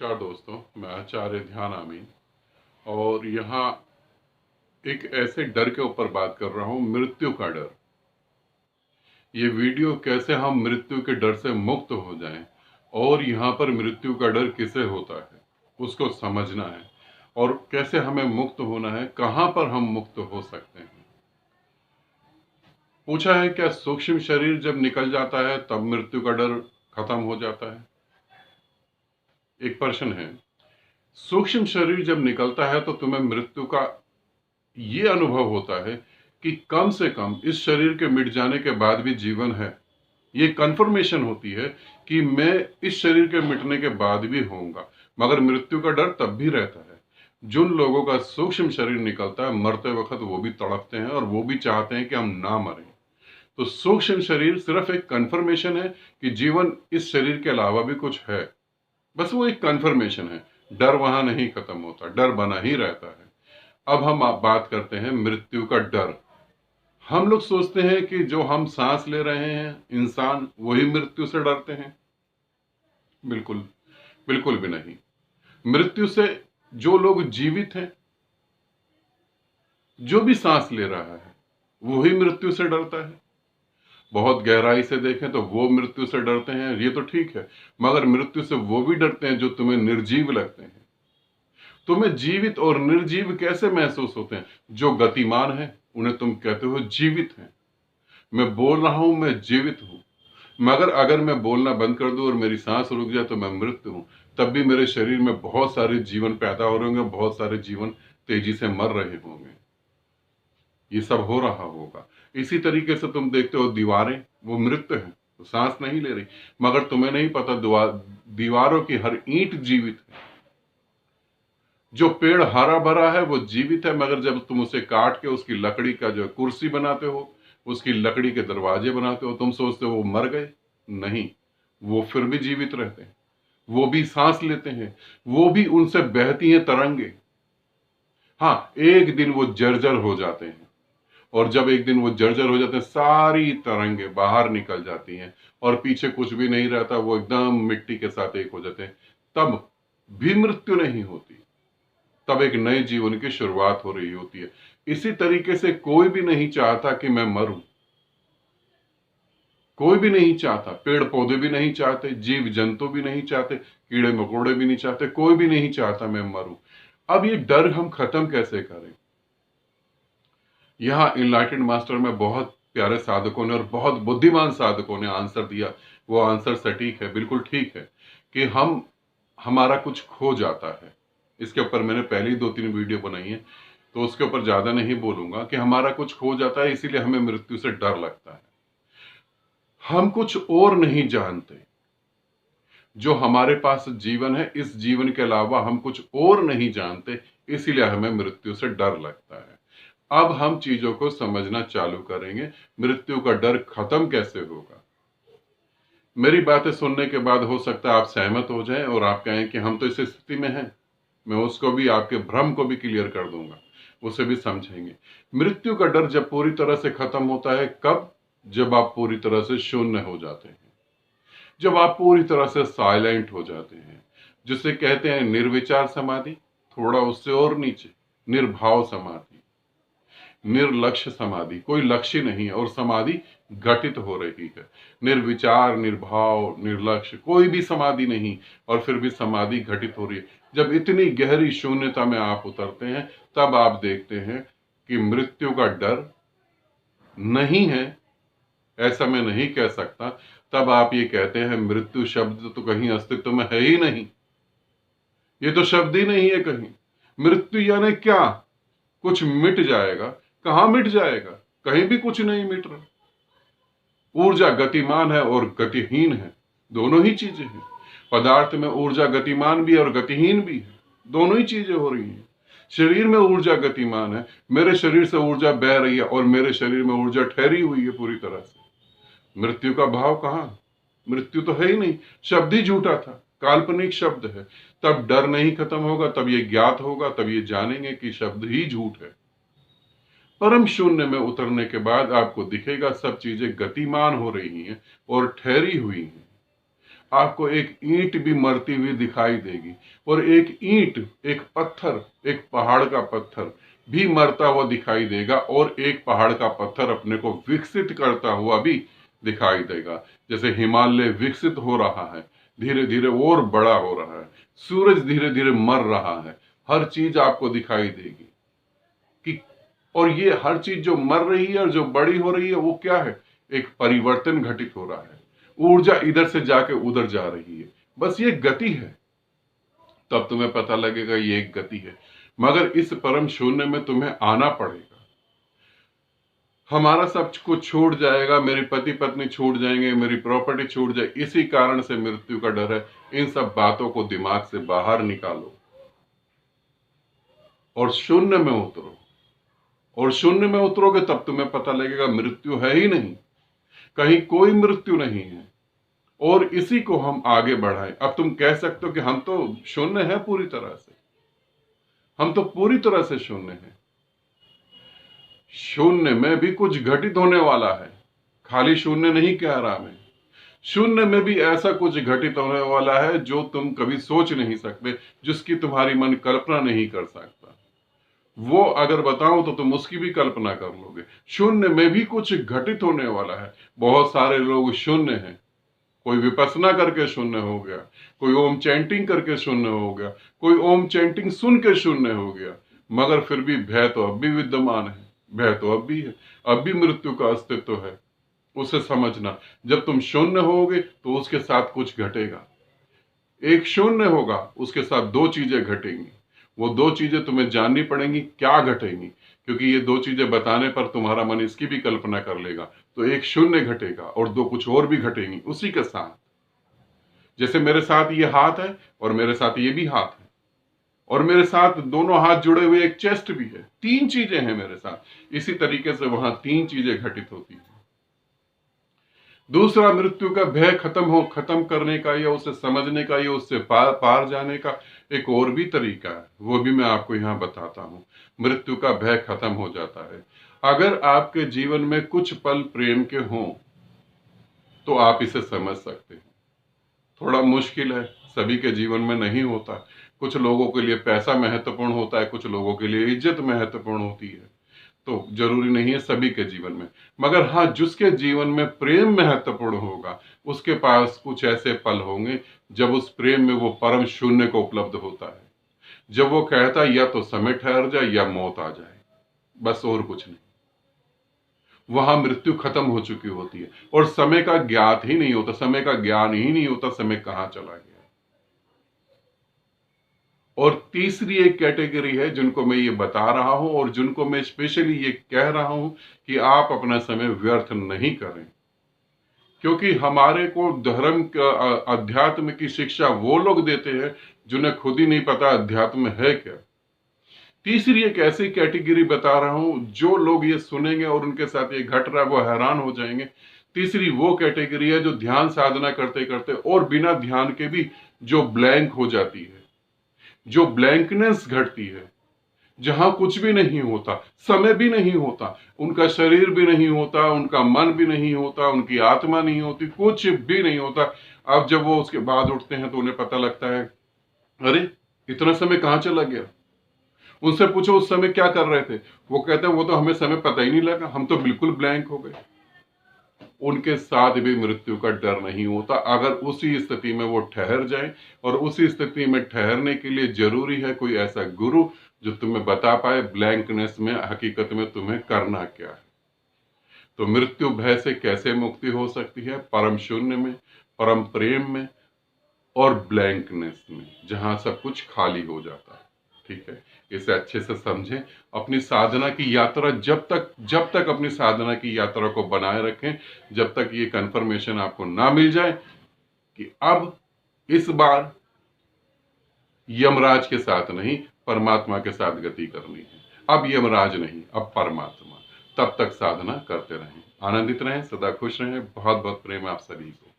नमस्कार दोस्तों, मैं आचार्य ध्यान आमीन और यहाँ एक ऐसे डर के ऊपर बात कर रहा हूँ, मृत्यु का डर। ये वीडियो कैसे हम मृत्यु के डर से मुक्त हो जाएं और यहाँ पर मृत्यु का डर किसे होता है उसको समझना है और कैसे हमें मुक्त होना है, कहाँ पर हम मुक्त हो सकते हैं। पूछा है क्या सूक्ष्म शरीर जब निकल जाता है तब मृत्यु का डर खत्म हो जाता है? एक प्रश्न है। सूक्ष्म शरीर जब निकलता है तो तुम्हें मृत्यु का ये अनुभव होता है कि कम से कम इस शरीर के मिट जाने के बाद भी जीवन है। ये कंफर्मेशन होती है कि मैं इस शरीर के मिटने के बाद भी होऊंगा, मगर मृत्यु का डर तब भी रहता है। जिन लोगों का सूक्ष्म शरीर निकलता है मरते वक्त वो भी तड़पते हैं और वो भी चाहते हैं कि हम ना मरें। तो सूक्ष्म शरीर सिर्फ एक कंफर्मेशन है कि जीवन इस शरीर के अलावा भी कुछ है। बस वो एक कंफर्मेशन है, डर वहां नहीं खत्म होता, डर बना ही रहता है। अब हम बात करते हैं मृत्यु का डर। हम लोग सोचते हैं कि जो हम सांस ले रहे हैं इंसान वही मृत्यु से डरते हैं। बिल्कुल, बिल्कुल भी नहीं। मृत्यु से जो लोग जीवित हैं, जो भी सांस ले रहा है वही मृत्यु से डरता है। बहुत गहराई से देखें तो वो मृत्यु से डरते हैं, ये तो ठीक है, मगर मृत्यु से वो भी डरते हैं जो तुम्हें निर्जीव लगते हैं। तुम्हें जीवित और निर्जीव कैसे महसूस होते हैं? जो गतिमान है उन्हें तुम कहते हो जीवित हैं। मैं बोल रहा हूं, मैं जीवित हूं, मगर अगर मैं बोलना बंद कर दूं और मेरी सांस रुक जाए तो मैं मृत हूं। तब भी मेरे शरीर में बहुत सारे जीवन पैदा हो रहे होंगे, बहुत सारे जीवन तेजी से मर रहे होंगे। ये सब हो रहा होगा। इसी तरीके से तुम देखते हो दीवारें, वो मृत हैं, वो सांस नहीं ले रही, मगर तुम्हें नहीं पता दीवारों की हर ईंट जीवित है। जो पेड़ हरा भरा है वो जीवित है, मगर जब तुम उसे काट के उसकी लकड़ी का जो कुर्सी बनाते हो, उसकी लकड़ी के दरवाजे बनाते हो, तुम सोचते हो वो मर गए। नहीं, वो फिर भी जीवित रहते हैं, वो भी सांस लेते हैं, वो भी उनसे बहती हैं तरंगे। हाँ, एक दिन वो जर्जर हो जाते हैं और जब एक दिन वो जर्जर हो जाते हैं सारी तरंगे बाहर निकल जाती हैं और पीछे कुछ भी नहीं रहता, वो एकदम मिट्टी के साथ एक हो जाते हैं। तब भी मृत्यु नहीं होती, तब एक नए जीवन की शुरुआत हो रही होती है। इसी तरीके से कोई भी नहीं चाहता कि मैं मरूं, कोई भी नहीं चाहता, पेड़ पौधे भी नहीं चाहते, जीव जंतु भी नहीं चाहते, कीड़े मकोड़े भी नहीं चाहते, कोई भी नहीं चाहता मैं मरूं। अब ये डर हम खत्म कैसे करें? यहाँ इनलाइटेंड मास्टर में बहुत प्यारे साधकों ने और बहुत बुद्धिमान साधकों ने आंसर दिया। वो आंसर सटीक है, बिल्कुल ठीक है कि हमारा कुछ खो जाता है। इसके ऊपर मैंने पहले ही 2-3 वीडियो बनाई है, तो उसके ऊपर ज्यादा नहीं बोलूंगा कि हमारा कुछ खो जाता है, इसीलिए हमें मृत्यु से डर लगता है। हम कुछ और नहीं जानते। जो हमारे पास जीवन है, इस जीवन के अलावा हम कुछ और नहीं जानते, इसीलिए हमें मृत्यु से डर लगता है। अब हम चीजों को समझना चालू करेंगे, मृत्यु का डर खत्म कैसे होगा। मेरी बातें सुनने के बाद हो सकता है आप सहमत हो जाएं और आप कहें कि हम तो इस स्थिति में हैं। मैं उसको भी, आपके भ्रम को भी क्लियर कर दूंगा, उसे भी समझेंगे। मृत्यु का डर जब पूरी तरह से खत्म होता है, कब? जब आप पूरी तरह से शून्य हो जाते हैं, जब आप पूरी तरह से साइलेंट हो जाते हैं, जिसे कहते हैं निर्विचार समाधि, थोड़ा उससे और नीचे निर्भाव समाधि, निर्लक्ष्य समाधि, कोई लक्ष्य नहीं है और समाधि घटित हो रही है। निर्विचार, निर्भाव, निर्लक्ष्य, कोई भी समाधि नहीं और फिर भी समाधि घटित हो रही है। जब इतनी गहरी शून्यता में आप उतरते हैं तब आप देखते हैं कि मृत्यु का डर नहीं है, ऐसा मैं नहीं कह सकता। तब आप ये कहते हैं मृत्यु शब्द तो कहीं अस्तित्व में है ही नहीं, ये तो शब्द ही नहीं है कहीं। मृत्यु यानी क्या? कुछ मिट जाएगा। कहां मिट जाएगा? कहीं भी कुछ नहीं मिट रहा। ऊर्जा गतिमान है और गतिहीन है, दोनों ही चीजें हैं। पदार्थ में ऊर्जा गतिमान भी और गतिहीन भी है, दोनों ही चीजें हो रही हैं। शरीर में ऊर्जा गतिमान है, मेरे शरीर से ऊर्जा बह रही है और मेरे शरीर में ऊर्जा ठहरी हुई है पूरी तरह से। मृत्यु का भाव कहां? मृत्यु तो है ही नहीं, शब्द ही झूठा था, काल्पनिक शब्द है। तब डर नहीं खत्म होगा, तब ये ज्ञात होगा, तब ये जानेंगे कि शब्द ही झूठ है। परम शून्य में उतरने के बाद आपको दिखेगा सब चीजें गतिमान हो रही हैं और ठहरी हुई हैं। आपको एक ईंट भी मरती हुई दिखाई देगी, और एक ईंट, एक पत्थर, एक पहाड़ का पत्थर भी मरता हुआ दिखाई देगा, और एक पहाड़ का पत्थर अपने को विकसित करता हुआ भी दिखाई देगा। जैसे हिमालय विकसित हो रहा है, धीरे धीरे और बड़ा हो रहा है, सूरज धीरे धीरे मर रहा है, हर चीज आपको दिखाई देगी कि, और ये हर चीज जो मर रही है और जो बड़ी हो रही है वो क्या है, एक परिवर्तन घटित हो रहा है, ऊर्जा इधर से जाके उधर जा रही है, बस ये गति है। तब तुम्हें पता लगेगा ये एक गति है, मगर इस परम शून्य में तुम्हें आना पड़ेगा। हमारा सब कुछ छूट जाएगा, मेरे पति पत्नी छूट जाएंगे, मेरी प्रॉपर्टी छूट जाए, इसी कारण से मृत्यु का डर है। इन सब बातों को दिमाग से बाहर निकालो और शून्य में उतरो, और शून्य में उतरोगे तब तुम्हें पता लगेगा मृत्यु है ही नहीं, कहीं कोई मृत्यु नहीं है, और इसी को हम आगे बढ़ाएं। अब तुम कह सकते हो कि हम तो शून्य है, पूरी तरह से हम तो पूरी तरह से शून्य है। शून्य में भी कुछ घटित होने वाला है, खाली शून्य नहीं कह रहा मैं, शून्य में भी ऐसा कुछ घटित होने वाला है जो तुम कभी सोच नहीं सकते, जिसकी तुम्हारी मन कल्पना नहीं कर सकता। वो अगर बताऊं तो तुम उसकी भी कल्पना कर लोगे। शून्य में भी कुछ घटित होने वाला है। बहुत सारे लोग शून्य हैं, कोई विपස්සना करके शून्य हो गया, कोई ओम चैंटिंग करके शून्य हो गया, कोई ओम चैंटिंग सुन के शून्य हो गया, मगर फिर भी भय तो अब भी विद्यमान है, भय तो अब भी है, अब भी मृत्यु का अस्तित्व है। उसे समझना, जब तुम शून्य होगे तो उसके साथ कुछ घटेगा। एक शून्य होगा, उसके साथ दो चीजें घटेंगी। वो दो चीजें तुम्हें जाननी पड़ेंगी, क्या घटेंगी, क्योंकि ये दो चीजें बताने पर तुम्हारा मन इसकी भी कल्पना कर लेगा। तो एक शून्य घटेगा और दो कुछ और भी घटेंगी उसी के साथ। जैसे मेरे साथ ये हाथ है और मेरे साथ ये भी हाथ है, और मेरे साथ दोनों हाथ जुड़े हुए एक चेस्ट भी है, तीन चीजें हैं मेरे साथ। इसी तरीके से वहां तीन चीजें घटित होती हैं। दूसरा, मृत्यु का भय खत्म करने का, या उसे समझने का, या उससे पार जाने का एक और भी तरीका है, वो भी मैं आपको यहां बताता हूं। मृत्यु का भय खत्म हो जाता है अगर आपके जीवन में कुछ पल प्रेम के हों, तो आप इसे समझ सकते हैं। थोड़ा मुश्किल है, सभी के जीवन में नहीं होता। कुछ लोगों के लिए पैसा महत्वपूर्ण होता है, कुछ लोगों के लिए इज्जत महत्वपूर्ण होती है, तो जरूरी नहीं है सभी के जीवन में। मगर हाँ, जिसके जीवन में प्रेम महत्वपूर्ण होगा, उसके पास कुछ ऐसे पल होंगे जब उस प्रेम में वो परम शून्य को उपलब्ध होता है, जब वो कहता है या तो समय ठहर जाए या मौत आ जाए, बस और कुछ नहीं। वहां मृत्यु खत्म हो चुकी होती है और समय का ज्ञात ही नहीं होता, समय का ज्ञान ही नहीं होता, समय कहां चला गया। और तीसरी एक कैटेगरी है जिनको मैं ये बता रहा हूं, और जिनको मैं स्पेशली ये कह रहा हूं कि आप अपना समय व्यर्थ नहीं करें, क्योंकि हमारे को धर्म अध्यात्म की शिक्षा वो लोग देते हैं जिन्हें खुद ही नहीं पता अध्यात्म है क्या। तीसरी एक ऐसी कैटेगरी बता रहा हूं, जो लोग ये सुनेंगे और उनके साथ ये घट रहा है वो हैरान हो जाएंगे। तीसरी वो कैटेगरी है जो ध्यान साधना करते करते और बिना ध्यान के भी जो ब्लैंक हो जाती है, जो ब्लैंकनेस घटती है, जहां कुछ भी नहीं होता, समय भी नहीं होता, उनका शरीर भी नहीं होता, उनका मन भी नहीं होता, उनकी आत्मा नहीं होती, कुछ भी नहीं होता। अब जब वो उसके बाद उठते हैं तो उन्हें पता लगता है, अरे इतना समय कहां चला गया। उनसे पूछो उस समय क्या कर रहे थे, वो कहते हैं वो तो हमें समय पता ही नहीं लगा, हम तो बिल्कुल ब्लैंक हो गए। उनके साथ भी मृत्यु का डर नहीं होता अगर उसी स्थिति में वो ठहर जाए, और उसी स्थिति में ठहरने के लिए जरूरी है कोई ऐसा गुरु जो तुम्हें बता पाए ब्लैंकनेस में हकीकत में तुम्हें करना क्या है। तो मृत्यु भय से कैसे मुक्ति हो सकती है? परम शून्य में, परम प्रेम में, और ब्लैंकनेस में, जहां सब कुछ खाली हो जाता है। ठीक है, इसे अच्छे से समझें। अपनी साधना की यात्रा जब तक अपनी साधना की यात्रा को बनाए रखें, जब तक ये कंफर्मेशन आपको ना मिल जाए कि अब इस बार यमराज के साथ नहीं, परमात्मा के साथ गति करनी है। अब यमराज नहीं, अब परमात्मा। तब तक साधना करते रहें, आनंदित रहें, सदा खुश रहें। बहुत बहुत प्रेम आप सभी को।